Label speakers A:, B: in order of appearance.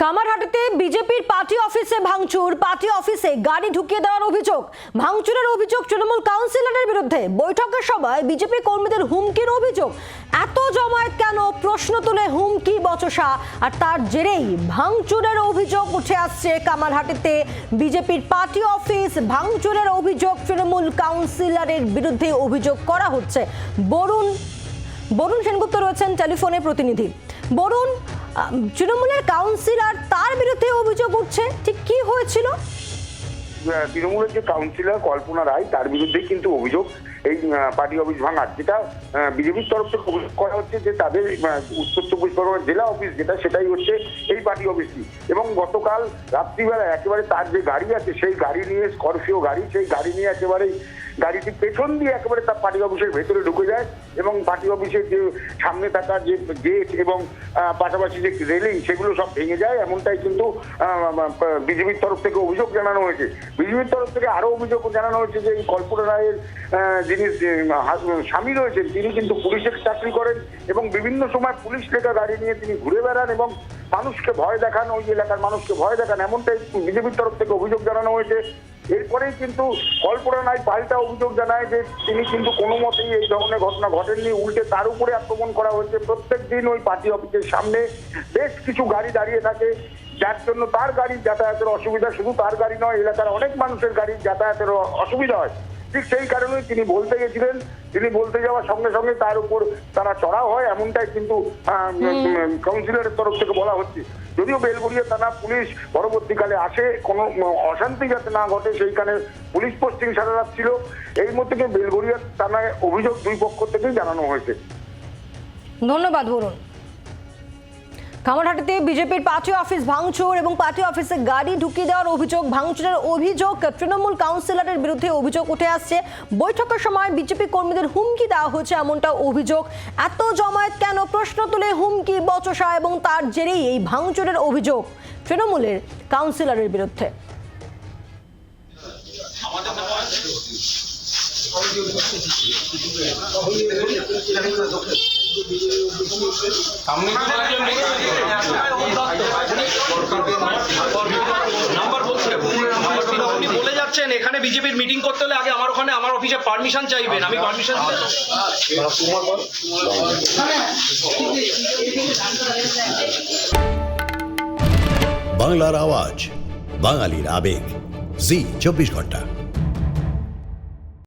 A: কামারহাটিতে বিজেপির পার্টি অফিসে ভাঙচুর, পার্টি অফিসে গাড়ি ঢুকিয়ে দেওয়ার অভিযোগ। ভাঙচুরের অভিযোগ তৃণমূল কাউন্সিলরের বিরুদ্ধে। বৈঠকের সময় বিজেপি কর্মীদের হুমকির অভিযোগ। এত জমায়েত কেন, প্রশ্ন তুলে হুমকি বচসা, আর তার জেরেই ভাঙচুরের অভিযোগ উঠে আসছে। কামারহাটিতে বিজেপির পার্টি অফিস ভাঙচুরের অভিযোগ তৃণমূল কাউন্সিলরের বিরুদ্ধে অভিযোগ করা হচ্ছে। বরুণ সেনগুপ্ত রয়েছেন টেলিফোনে প্রতিনিধি। বরুণ, তৃণমূলের কাউন্সিলর, তার বিরুদ্ধে অভিযোগ উঠছে, ঠিক কি হয়েছিল?
B: তৃণমূলের যে কাউন্সিলর কল্পনা রায়, তার বিরুদ্ধেই কিন্তু অভিযোগ এই পার্টি অফিস ভাঙার, যেটা বিজেপির তরফ থেকে অভিযোগ করা হচ্ছে যে তাদের উত্তর চব্বিশ পরগনার জেলা অফিস যেটা, সেটাই হচ্ছে এই পার্টি অফিসটি। এবং গতকাল রাত্রিবেলা একেবারে তার যে গাড়ি আছে, সেই গাড়ি নিয়ে, স্করপিও গাড়ি, সেই গাড়ি নিয়ে একেবারেই গাড়িটি পেছন দিয়ে একেবারে তার পার্টি অফিসের ভেতরে ঢুকে যায় এবং পার্টি অফিসের যে সামনে থাকা যে গেট এবং পাশাপাশি যে রেলিং, সেগুলো সব ভেঙে যায়। এমনটাই কিন্তু বিজেপির তরফ থেকে অভিযোগ জানানো হয়েছে। বিজেপির তরফ থেকে আরো অভিযোগ জানানো হয়েছে যে এই কল্পনা রায়ের যিনি স্বামী রয়েছেন, তিনি কিন্তু পুলিশের চাকরি করেন এবং বিভিন্ন সময় পুলিশ লেখা গাড়ি নিয়ে তিনি ঘুরে বেড়ান এবং মানুষকে ভয় দেখান, ওই এলাকার মানুষকে ভয় দেখান, এমনটাই বিজেপির তরফ থেকে অভিযোগ জানানো হয়েছে। এরপরেই কিন্তু কল্পনা রায় পাল্টা অভিযোগ জানায় যে তিনি কিন্তু কোনো মতেই এই ধরনের ঘটনা ঘটেননি, উল্টে তার উপরে আক্রমণ করা হয়েছে। প্রত্যেক দিন ওই পার্টি অফিসের সামনে বেশ কিছু গাড়ি দাঁড়িয়ে থাকে, যার জন্য তার গাড়ির যাতায়াতের অসুবিধা, শুধু তার গাড়ি নয়, এলাকার অনেক মানুষের গাড়ির যাতায়াতের অসুবিধা হয়। ঠিক সেই কারণেই তিনি বলতে গেছিলেন, তিনি বলতে যাওয়ার সঙ্গে সঙ্গে তার উপর তারা চড়াও হয়, এমনটাই কিন্তু কাউন্সিলরের তরফ থেকে বলা হচ্ছে। যদিও বেলঘরিয়া থানা পুলিশ পরবর্তীকালে আসে, কোনো অশান্তি যাতে না ঘটে সেইখানে পুলিশ পোস্টিং সারা রাত ছিল। এই মধ্যে বেলঘরিয়া থানায় অভিযোগ দুই পক্ষ থেকেই জানানো হয়েছে।
A: ধন্যবাদ বরুণ। কামারহাটিতে বিজেপির পার্টি অফিস ভাঙচুর এবং পার্টি অফিসে গাড়ি ঢুকিয়ে দেওয়ার অভিযোগ, ভাঙচুরের অভিযোগ তৃণমূল কাউন্সিলরের বিরুদ্ধে অভিযোগ উঠে আসছে। বৈঠকের সময় বিজেপি কর্মীদের হুমকি দেওয়া হয়েছে, এমনটা অভিযোগ। এত জমায়েত কেন, প্রশ্ন তুলে হুমকি বচসা, এবং তার জেরেই এই ভাঙচুরের অভিযোগ তৃণমূলের কাউন্সিলরের বিরুদ্ধে।
C: বলে যাচ্ছেন এখানে বিজেপির মিটিং করতে হলে আগে আমার ওখানে আমার অফিসে পারমিশন চাইবেন, আমি পারমিশন
D: বাংলার আওয়াজ, বাঙালির আবেগ, জি 24 ঘন্টা।